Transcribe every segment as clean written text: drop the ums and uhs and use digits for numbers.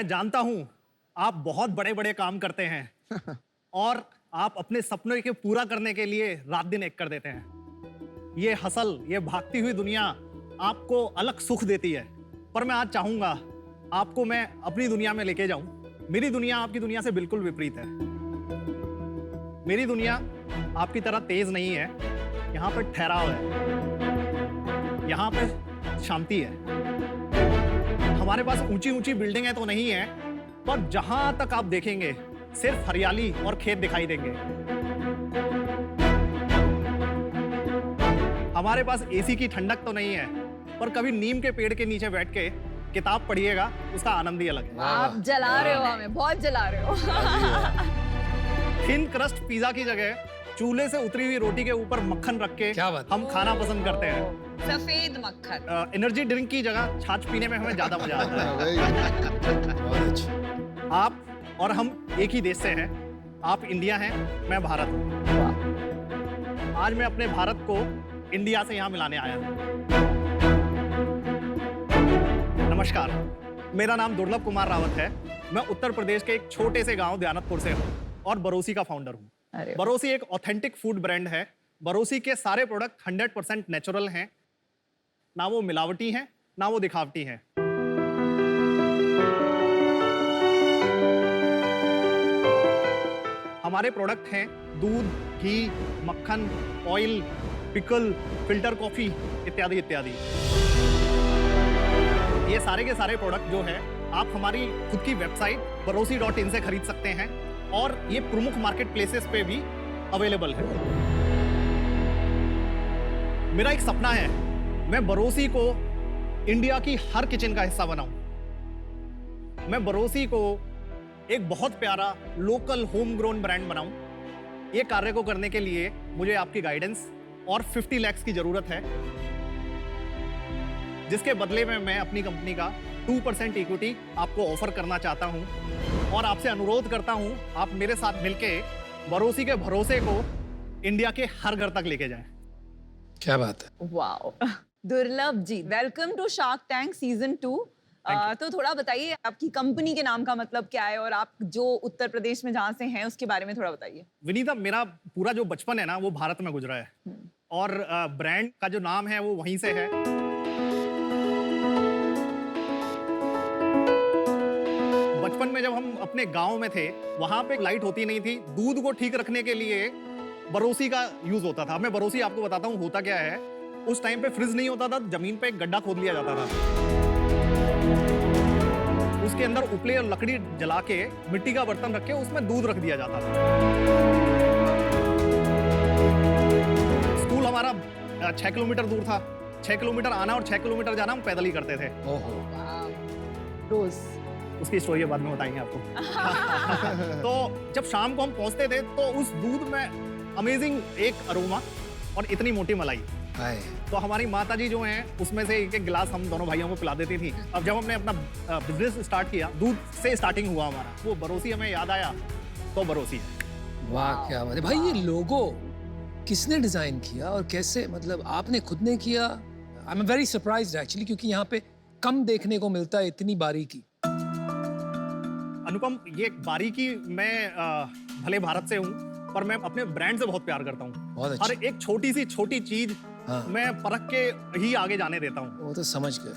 मैं जानता हूं आप बहुत बड़े बड़े काम करते हैं और आप अपने सपनों के पूरा करने के लिए रात दिन एक कर देते हैं। ये हसल, ये भागती हुई दुनिया आपको अलग सुख देती है, पर मैं आज चाहूंगा आपको मैं अपनी दुनिया में लेके जाऊं। मेरी दुनिया आपकी दुनिया से बिल्कुल विपरीत है। मेरी दुनिया आपकी तरह तेज नहीं है, यहाँ पर ठहराव है, यहाँ पे शांति है। हमारे पास ऊंची ऊंची बिल्डिंगें तो नहीं है, पर जहां तक आप देखेंगे सिर्फ हरियाली और खेत दिखाई देंगे। हमारे पास एसी की ठंडक तो नहीं है, पर कभी नीम के पेड़ के नीचे बैठ के किताब पढ़िएगा, उसका आनंद ही अलग है। आप जला रहे हो हमें, बहुत जला रहे हो। थिन क्रस्ट पिज्जा की जगह चूल्हे से उतरी हुई रोटी के ऊपर मक्खन रख के हम खाना पसंद करते हैं। सफेद मक्खन। एनर्जी ड्रिंक की जगह छाछ पीने में हमें ज्यादा मजा आता है। आप और हम एक ही देश से हैं। आप इंडिया हैं, मैं भारत हूँ। आज मैं अपने भारत को इंडिया से यहाँ मिलाने आया हूँ। नमस्कार, मेरा नाम दुर्लभ कुमार रावत है। मैं उत्तर प्रदेश के एक छोटे से गांव दयानतपुर से हूँ और बरोसी का फाउंडर हूँ। बरोसी एक ऑथेंटिक फूड ब्रांड है। बरोसी के सारे प्रोडक्ट 100% नेचुरल हैं, ना वो मिलावटी हैं, ना वो दिखावटी हैं। हमारे प्रोडक्ट हैं दूध, घी, मक्खन, ऑयल, पिकल, फिल्टर कॉफी इत्यादि इत्यादि। ये सारे के सारे प्रोडक्ट जो है आप हमारी खुद की वेबसाइट barosi.in से खरीद सकते हैं और ये प्रमुख मार्केट प्लेसेस पे भी अवेलेबल है। मेरा एक सपना है, मैं बरोसी को इंडिया की हर किचन का हिस्सा बनाऊं। मैं बरोसी को एक बहुत प्यारा लोकल होम ग्रोन ब्रांड बनाऊं। ये कार्य को करने के लिए मुझे आपकी गाइडेंस और 50 लाख की जरूरत है, जिसके बदले में मैं अपनी कंपनी का 2% इक्विटी आपको ऑफर करना चाहता हूं और आपसे अनुरोध करता हूं आप मेरे साथ मिलके बरोसी के भरोसे को इंडिया के हर घर तक लेके जाएं। क्या बात है। Wow. Durlabh ji, welcome to Shark Tank season 2। तो थोड़ा बताइए आपकी कंपनी के नाम का मतलब क्या है और आप जो उत्तर प्रदेश में जहाँ से हैं उसके बारे में थोड़ा बताइए। विनीता, मेरा पूरा जो बचपन है ना वो भारत में गुजरा है और ब्रांड का जो नाम है वो वहीं से है। बचपन में जब हम अपने गांव में थे, वहां पे लाइट होती नहीं थी। दूध को ठीक रखने के लिए बरोसी का यूज होता था। मैं बरोसी आपको बताता हूँ होता क्या है। उस टाइम पे फ्रिज नहीं होता था, जमीन पे एक गड्ढा खोद लिया जाता था, उसके अंदर उपले और लकड़ी जला के मिट्टी का बर्तन रख के उसमें दूध रख दिया जाता था। स्कूल हमारा 6 किलोमीटर दूर था। 6 किलोमीटर आना और 6 किलोमीटर जाना हम पैदल ही करते थे। रोज उसकी स्टोरी बाद में बताएंगे आपको। तो जब शाम को हम पहुंचते थे तो उस दूध में अमेजिंग एक अरोमा और इतनी मोटी मलाई। तो हमारी माता जी जो हैं उसमें से एक एक गिलास हम दोनों भाइयों को पिला देती थी। अब जब हमने अपना बिजनेस स्टार्ट किया, दूध से स्टार्टिंग हुआ हमारा, वो बरोसी हमें याद आया तो बरोसी है। वाह क्या बात है भाई। ये लोगो किसने डिजाइन किया और कैसे, मतलब आपने खुद ने किया? I am very surprised actually, क्योंकि यहाँ पे कम देखने को मिलता है इतनी बारीकी। अनुपम, ये बारीकी मैं भले भारत से हूँ पर मैं अपने ब्रांड से बहुत प्यार करता हूँ। बहुत अच्छा। हर एक छोटी सी छोटी चीज मैं परख के ही आगे जाने देता हूँ। वो तो समझ गए।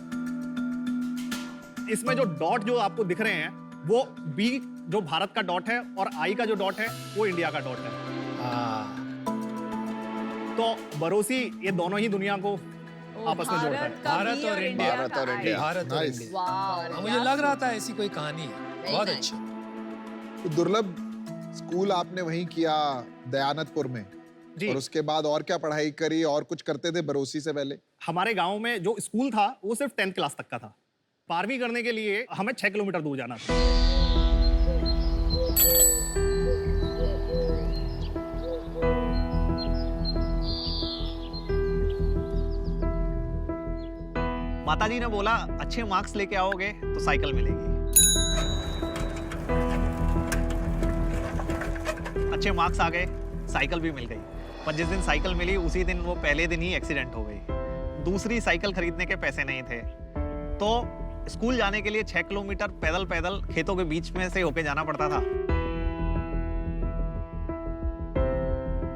इसमें जो डॉट जो आपको दिख रहे हैं वो बी जो भारत का डॉट है और आई का जो डॉट है वो इंडिया का डॉट है। तो बरोसी ये दोनों ही दुनिया को आपस में जोड़ता है। भारत और इंडिया। भारत और इंडिया। भारत और इंडिया। हाँ, मुझे लग रहा था ऐसी कोई कहानी है। बहुत अच्छा। तो दुर्लभ, स्कूल आपने वहीं किया दयानतपुर में जी। और उसके बाद और क्या पढ़ाई करी और कुछ करते थे बरोसी से पहले? हमारे गांव में जो स्कूल था वो सिर्फ 10th क्लास तक का था। 12वीं करने के लिए हमें 6 किलोमीटर दूर जाना था। माताजी ने बोला अच्छे मार्क्स लेके आओगे तो साइकिल मिलेगी। अच्छे मार्क्स आ गए, साइकिल भी मिल गई। पर जिस दिन साइकिल मिली उसी दिन वो पहले दिन ही एक्सीडेंट हो गई। दूसरी साइकिल खरीदने के पैसे नहीं थे, तो स्कूल जाने के लिए 6 किलोमीटर पैदल पैदल खेतों के बीच में से होके जाना पड़ता था।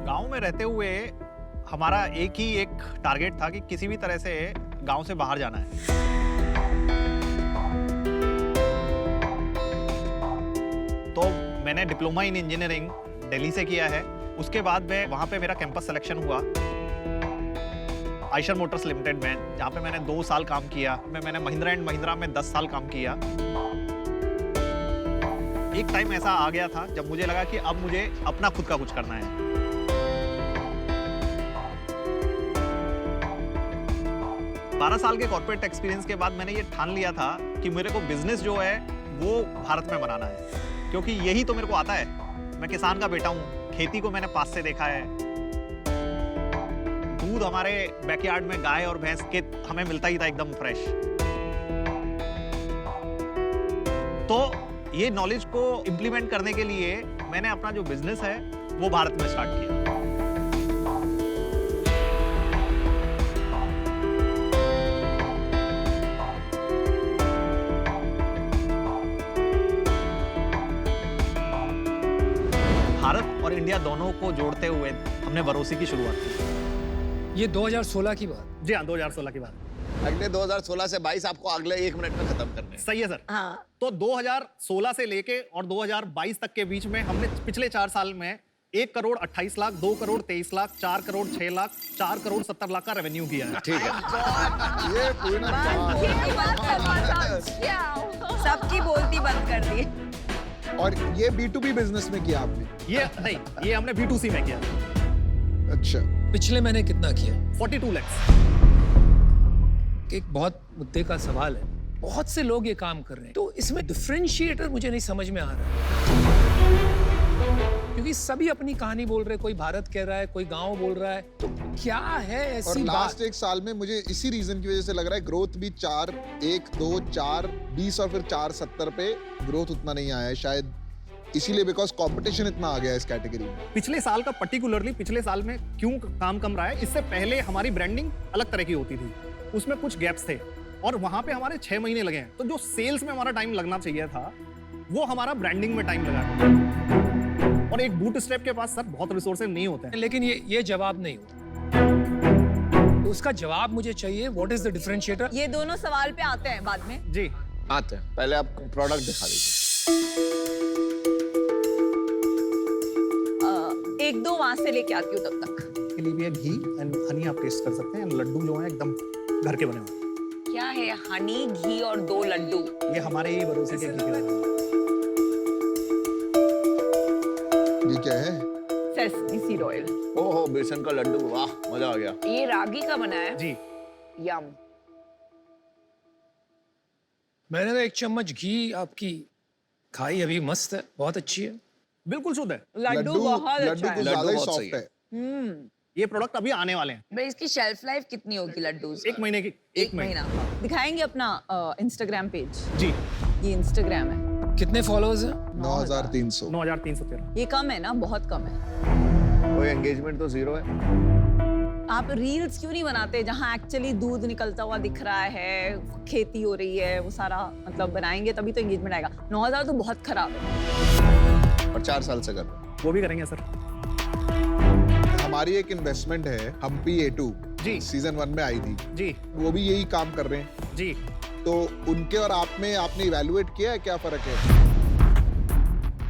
गांव में रहते हुए हमारा एक ही एक टारगेट था कि किसी भी तरह से गांव से बाहर जाना है। तो मैंने डिप्लोमा इन इंजीनियरिंग दिल्ली से किया है। उसके बाद में वहाँ पे मेरा कैंपस सिलेक्शन हुआ आयशर मोटर्स लिमिटेड में, जहाँ पे मैंने 2 साल काम किया। मैंने महिंद्रा एंड महिंद्रा में 10 साल काम किया। एक टाइम ऐसा आ गया था जब मुझे लगा कि अब मुझे अपना खुद का कुछ करना है। बारह साल के कॉर्पोरेट एक्सपीरियंस के बाद मैंने ये ठान लिया था कि मेरे को बिजनेस जो है वो भारत में बनाना है, क्योंकि यही तो मेरे को आता है। मैं किसान का बेटा हूँ, खेती को मैंने पास से देखा है। दूध हमारे बैकयार्ड में गाय और भैंस के हमें मिलता ही था एकदम फ्रेश। तो ये नॉलेज को इम्प्लीमेंट करने के लिए मैंने अपना जो बिजनेस है वो भारत में स्टार्ट किया। भारत और इंडिया दोनों को जोड़ते हुए हमने बरोसी की शुरुआत की। ये 2016 की बात। जी हाँ, 2016 की बात। अगले 2016 से 22 आपको अगले 1 मिनट में खत्म करने हैं। सही है सर। हाँ। तो 2016 से लेके और 2022 तक के बीच में हमने पिछले 4 साल में 1 करोड़ 28 लाख, 2 करोड़ 23 लाख, 4 करोड़ 6 लाख, 4 करोड़ 70 लाख का रेवेन्यू किया है। ठीक है। ये कोई ना सबकी बोलती बंद कर दी। और ये B2B बिजनेस में किया आपने? ये नहीं, ये हमने B2C में किया। अच्छा। पिछले महीने कितना किया? 42 लाख। एक बहुत मुद्दे का सवाल है। बहुत से लोग ये काम कर रहे हैं, तो इसमें डिफरेंशिएटर मुझे नहीं समझ में आ रहा है, क्योंकि सभी अपनी कहानी बोल रहे हैं। कोई भारत कह रहा है, कोई गांव बोल रहा है, तो क्या है और ऐसी लास्ट बात? 1 साल में मुझे इसी रीजन की वजह से लग रहा है ग्रोथ भी 4, 1, 2, 4, 20 और फिर 4, 70 पे ग्रोथ उतना नहीं आया है शायद, इसीलिए बिकॉज कंपटीशन इतना आ गया है इस कैटेगरी में। पिछले साल का पर्टिकुलरली पिछले साल में क्यों काम कम रहा है? इससे पहले हमारी ब्रांडिंग अलग तरह की होती थी, उसमें कुछ गैप्स थे और वहां पे हमारे 6 महीने लगे हैं। तो जो सेल्स में हमारा टाइम लगना चाहिए था वो हमारा ब्रांडिंग में टाइम लगा। और एक बूट स्ट्रैप के पास सर बहुत रिसोर्सेज नहीं होते हैं। लेकिन ये जवाब नहीं होता, तो उसका जवाब मुझे चाहिए। What is the differentiator? ये दोनों सवाल पे आते हैं बाद में। जी आते हैं, पहले आप प्रोडक्ट दिखा दीजिए। 1-2 वहां से लेके आती हूँ तब तक। के लिए भी है घी एंड हनी, आप टेस्ट कर सकते हैं। लड्डू जो है एकदम घर के बने हुए। क्या है? हनी, घी और 2 लड्डू। ये हमारे ही भरोसे के घी के बने हुए। ये क्या है? Sesame seed oil. ओहो, बेसन का लड्डू, वाह मजा आ गया। ये रागी का बना है। जी यम। मैंने तो 1 चम्मच घी आपकी खाई अभी, मस्त है, बहुत अच्छी है। बिल्कुल शुद्ध है। लड्डू बहुत लड्डू अच्छा कुछ है। ज्यादा ही बहुत सॉफ्ट सही है। ये प्रोडक्ट अभी आने वाले हैं। भाई इसकी शेल्फ लाइफ कितनी होगी लड्डू? 1 महीने की। 1 महीना। दिखाएंगे अपना इंस्टाग्राम पेज। जी ये इंस्टाग्राम है। कितने फॉलोअर्स हैं? 9300। 9313। ये कम है ना? बहुत कम है। कोई एंगेजमेंट तो 0 है। आप रील्स क्यों नहीं बनाते जहाँ एक्चुअली दूध निकलता हुआ दिख रहा है, खेती हो रही है, वो सारा मतलब बनाएंगे तभी तो एंगेजमेंट आएगा। 9000 तो बहुत खराब है। और 4 साल से कर रहे हैं। वो भी करेंगे सर। हमारी एक इन्वेस्टमेंट है हम्पी A2 जी। सीजन 1 में आई थी, जी वो भी यही काम कर रहे हैं। जी। तो उनके और आप में आपने इवैल्यूएट किया है क्या फर्क है?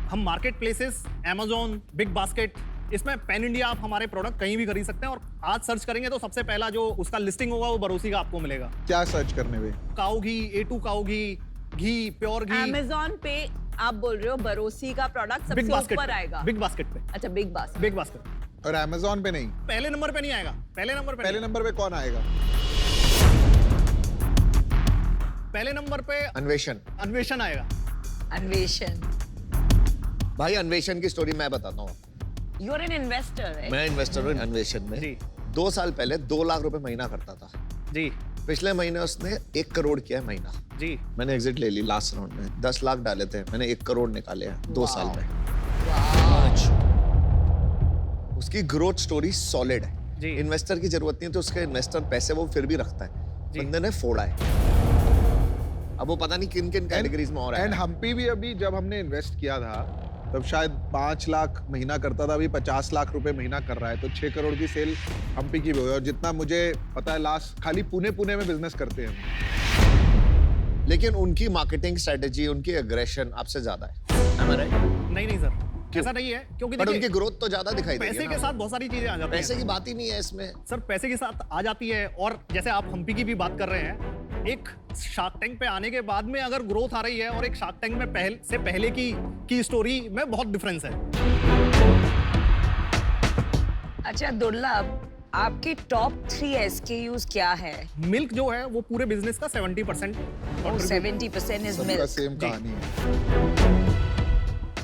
हम market places, Amazon, big basket, इसमें पैन इंडिया आप हमारे प्रोडक्ट कहीं भी खरीद सकते हैं। और आज सर्च करेंगे तो सबसे पहला जो उसका लिस्टिंग होगा वो बरोसी का आपको मिलेगा। क्या सर्च करने में? काऊ घी, A2 काऊ घी, प्योर घी। Amazon पे आप बोल रहे हो बरोसी का प्रोडक्ट बिग सबसे बास्केट ऊपर आएगा। बिग बास्केट पे। अच्छा, बिग बास्केट। बिग बास्केट और Amazon पे नहीं? पहले नंबर पे नहीं आएगा। पहले नंबर पे पहले नंबर पे कौन आएगा? पहले नंबर पे अन्वेषण। अन्वेषण आएगा। अन्वेषण। भाई अन्वेषण की स्टोरी मैं बताता हूँ। You are an investor. मैं इन्वेस्टर हूँ अन्वेषण में। जी 2 साल पहले 2 लाख रुपए महीना करता था। जी पिछले महीने उसने 1 करोड़ किया है महीना। जी। मैंने एग्जिट ले ली लास्ट राउंड में। 10 लाख डाले थे, मैंने 1 करोड़ निकाले हैं 2 साल में। उसकी ग्रोथ स्टोरी सॉलिड है। जी। इन्वेस्टर की जरूरत नहीं है, तो उसके इन्वेस्टर पैसे वो फिर भी रखता है। बंदे ने फोड़ा है। अब वो पता नहीं किन किन कैटेगरीज में और एंड है। हम्पी भी अभी जब हमने इन्वेस्ट किया था तब शायद 5 लाख महीना करता था, अभी 50 लाख रुपए महीना कर रहा है, तो 6 करोड़ की सेल हम्पी की भी हुई। और जितना मुझे पता है लास्ट खाली पुणे में बिजनेस करते हैं हम। लेकिन उनकी मार्केटिंग स्ट्रेटेजी, उनकी एग्रेशन आपसे ज्यादा है। Am I right? नहीं सर, ऐसा नहीं है, क्योंकि बट देखिए, उनकी ग्रोथ तो ज्यादा दिखाई देगी पैसे ना। के साथ बहुत सारी चीजें आ जाती पैसे हैं की बात ही नहीं है इसमें। सर। पैसे के साथ आ जाती है, और जैसे आप हम्पी की भी बात कर रहे हैं, एक शार्क टैंक पे आने के बाद में अगर ग्रोथ आ रही है और एक शार्क टैंक में पहले की स्टोरी में बहुत डिफरेंस है। अच्छा दुर्लभ, आपके टॉप 3 SKUs क्या है? मिल्क जो है वो पूरे बिजनेस का 70% 70% इज सबका मिल्क। सेम जी। कहानी है।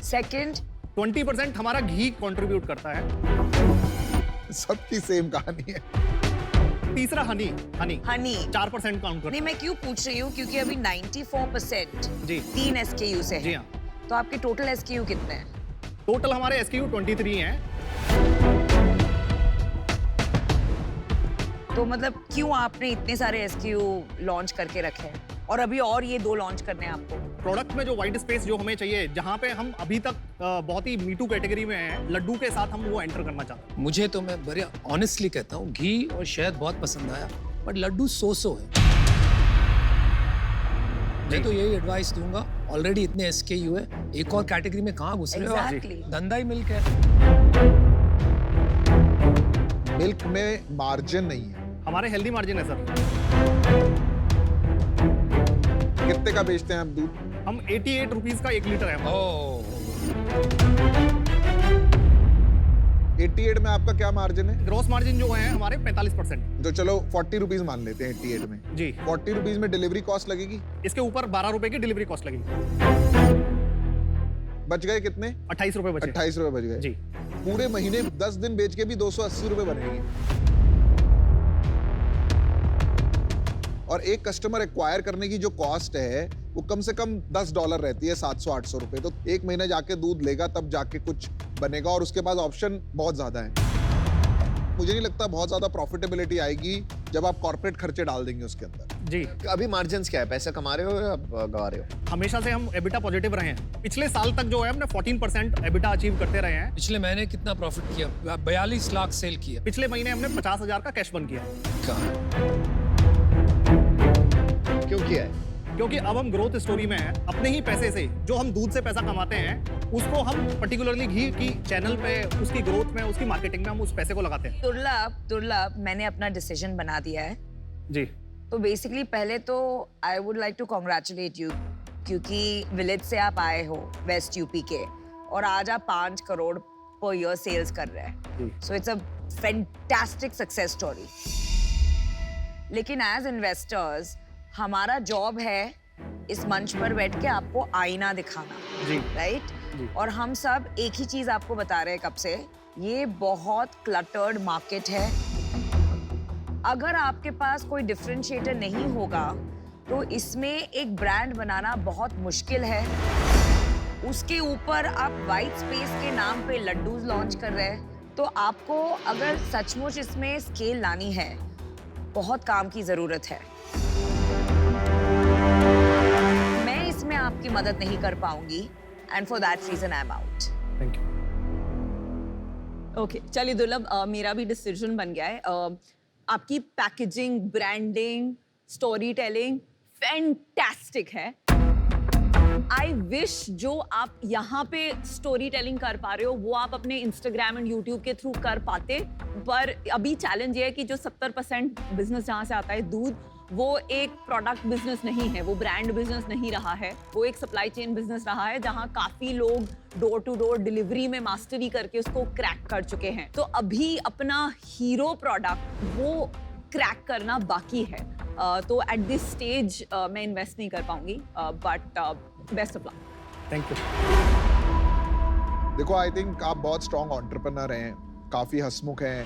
सेकंड 20% हमारा घी कंट्रीब्यूट करता है। सबकी सेम कहानी है। तीसरा हनी हनी। 4% काउंट करता नहीं, मैं क्यों पूछ रही हूँ क्योंकि अभी 94% जी 3 SKU से है। जी है। हाँ, तो आपके टोटल SKU कितने हैं? टोटल हमारे SKU 23 हैं। तो मतलब क्यों आपने इतने सारे SKU लॉन्च करके रखे हैं और अभी और ये 2 लॉन्च करने हैं आपको? प्रोडक्ट में जो वाइट स्पेस जो हमें चाहिए, जहाँ पे हम अभी तक बहुत ही मीटू कैटेगरी में हैं, लड्डू के साथ हम वो एंटर करना चाहते हैं। मुझे तो मैं बड़े ऑनेस्टली कहता हूँ घी और शहद बहुत पसंद आया, बट लड्डू सो है। मैं तो यही एडवाइस दूंगा, ऑलरेडी इतने SKU है, एक और कैटेगरी में कहाँ घुस रहे हो आप? Exactly. धंधा ही मिल्क है। मिल्क में मार्जिन नहीं है। हमारे हेल्दी मार्जिन है सर। कितने का बेचते हैं आप दूध? हम 88 रुपीज का 1 लीटर है। ओह 88 में आपका क्या मार्जिन है? ग्रोस मार्जिन जो है हमारे 45%। तो चलो 40 रुपीज मान लेते हैं 88 में। जी, 40 रुपीज में डिलीवरी कॉस्ट लगेगी, इसके ऊपर 12 रुपए की डिलीवरी कॉस्ट लगेगी। बच गए कितने? 28 रुपए बचे। 28 रुपए बच गए। जी, पूरे महीने 10 दिन बेच के भी 280 रुपए बनेंगे। और एक कस्टमर एक्वायर करने की जो कॉस्ट है वो कम से कम $10 रहती है, 700-800 रुपए। तो एक महीने जाके दूध लेगा तब जाके कुछ बनेगा, और उसके बाद ऑप्शन बहुत ज्यादा है। मुझे नहीं लगता बहुत ज्यादा प्रॉफिटेबिलिटी आएगी जब आप कॉर्पोरेट खर्चे डाल देंगे उसके अंदर। जी, अभी मार्जिन्स क्या है? पैसे कमा रहे हो या गवा रहे हो? हमेशा से हम एबिटा पॉजिटिव रहे हैं। पिछले साल तक जो है हमने 14% एबिटा अचीव करते रहे हैं। पिछले महीने कितना प्रॉफिट किया? 42 लाख सेल किया। पिछले महीने हमने 50,000 का कैश बर्न किया है। क्यों किया है? क्योंकि अब हम ग्रोथ स्टोरी में हैं। अपने ही पैसे से जो हम दूध से पैसा कमाते हैं, उसको हम पर्टिकुलरली घी की चैनल पे, उसकी ग्रोथ में, उसकी मार्केटिंग में हम उस पैसे को लगाते हैं। दुर्लभ, मैंने अपना डिसीजन बना दिया है। जी, तो बेसिकली पहले तो I would like to congratulate you, क्योंकि विलेज से आप आए हो, वेस्ट यूपी के, और आज आप 5 करोड़ पर ईयर सेल्स कर रहे हैं। So it's a fantastic success story. लेकिन एज इन्वेस्टर्स हमारा जॉब है इस मंच पर बैठ के आपको आईना दिखाना, जी, राइट? जी। और हम सब एक ही चीज आपको बता रहे हैं कब से, ये बहुत क्लटर्ड मार्केट है। अगर आपके पास कोई डिफरेंशिएटर नहीं होगा तो इसमें एक ब्रांड बनाना बहुत मुश्किल है। उसके ऊपर आप वाइट स्पेस के नाम पे लड्डूज लॉन्च कर रहे हैं, तो आपको अगर सचमुच इसमें स्केल लानी है, बहुत काम की जरूरत है। मैं इसमें आपकी मदद नहीं कर पाऊंगी, and for that reason I am out. Thank you. Okay, चलिए दुर्लभ, मेरा भी डिसीजन बन गया है। आपकी packaging, branding, storytelling fantastic है। आई विश जो आप यहाँ पे स्टोरी टेलिंग कर पा रहे हो वो आप अपने इंस्टाग्राम एंड यूट्यूब के थ्रू कर पाते, पर अभी चैलेंज ये है कि जो 70% बिजनेस जहाँ से आता है दूध, वो एक प्रोडक्ट बिजनेस नहीं है, वो ब्रांड बिजनेस नहीं रहा है, वो एक सप्लाई चेन बिजनेस रहा है जहाँ काफी लोग डोर टू डोर डिलीवरी में मास्टरी करके उसको क्रैक कर चुके हैं। तो अभी अपना हीरो प्रोडक्ट वो क्रैक करना बाकी है। तो एट दिस स्टेज मैं इन्वेस्ट नहीं कर पाऊंगी, but best of luck. Thank you. देखो, आई थिंक आप बहुत स्ट्रॉन्ग एंटरप्रेन्योर हैं, काफी हंसमुख हैं,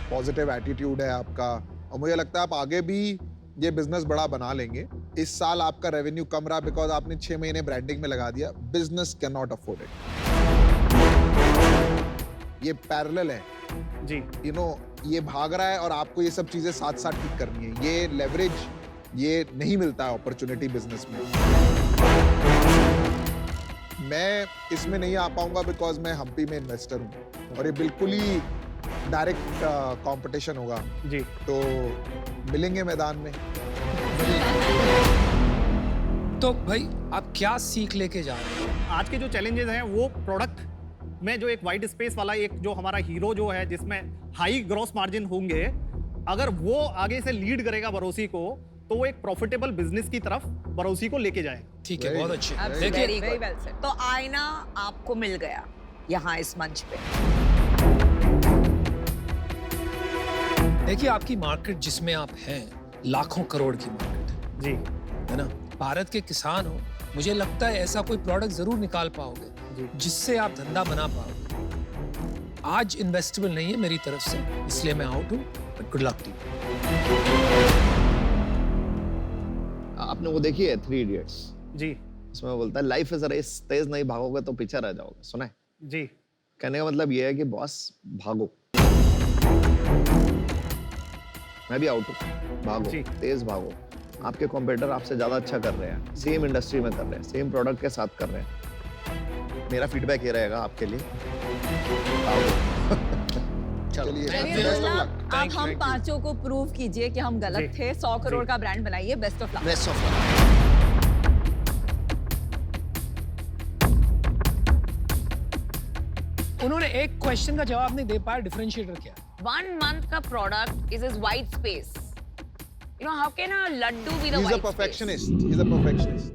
पॉजिटिव एटीट्यूड है आपका, और मुझे लगता है आप आगे भी ये बिजनेस बड़ा बना लेंगे। इस साल आपका रेवेन्यू कम रहा बिकॉज आपने 6 महीने ब्रांडिंग में लगा दिया। Business can not afford it. ये पैरेलल है, जी, ये भाग रहा है और आपको ये सब चीजें साथ साथ ठीक करनी है। ये लेवरेज ये नहीं मिलता है अपॉर्चुनिटी बिजनेस में। मैं इसमें नहीं आ पाऊंगा बिकॉज मैं हम्पी में इन्वेस्टर हूँ और ये बिल्कुल ही डायरेक्ट कंपटीशन होगा, जी तो मिलेंगे मैदान में। तो भाई आप क्या सीख लेके जा रहे हैं? आज के जो चैलेंजेस हैं वो प्रोडक्ट में जो एक वाइड स्पेस वाला एक जो हमारा हीरो जो है जिसमें हाई ग्रॉस मार्जिन होंगे, अगर वो आगे से लीड करेगा बरोसी को तो वो एक प्रॉफिटेबल बिजनेस की तरफ बरोसी को लेके जाए। ठीक है, Very बहुत अच्छे। Absolutely. देखिए Very वेरी well said. तो आईना आपको मिल गया यहाँ इस मंच पे। देखिए आपकी मार्केट जिसमें आप हैं लाखों करोड़ की मार्केट है, जी है ना? भारत के किसान हो, मुझे लगता है ऐसा कोई प्रोडक्ट जरूर निकाल जी। पाओगे जिससे आप धंधा बना पाओगे। आज इन्वेस्टेबल नहीं है मेरी तरफ से, इसलिए मैं आउट हूँ, but good luck to you. आपने वो देखी है 3 इडियट्स? जी उसमें वो बोलता है लाइफ इज अ रेस, तेज नहीं भागोगे तो पीछे रह जाओगे। सुना है? जी कहने का मतलब ये है कि बॉस भागो। मैं भी आउट हूँ, भागो, जी। तेज भागो। आपके कॉम्पिटिटर आपसे ज्यादा अच्छा कर रहे हैं, सेम इंडस्ट्री में कर रहे हैं, सेम प्रोडक्ट के साथ कर रहे हैं। मेरा फीडबैक ये रहेगा आपके लिए, भागो। चलिए, Very best good of luck. luck. अब हम पांचों को प्रूव कीजिए कि हम गलत जी। थे। 100 करोड़ जी। का ब्रांड बनाइए। Best of luck. Best of luck. उन्होंने एक क्वेश्चन का जवाब नहीं दे पाया, डिफरेंशिएटर क्या है? 1 month का product is is white space. You know how can a laddu be the He's a white perfectionist. He's a perfectionist.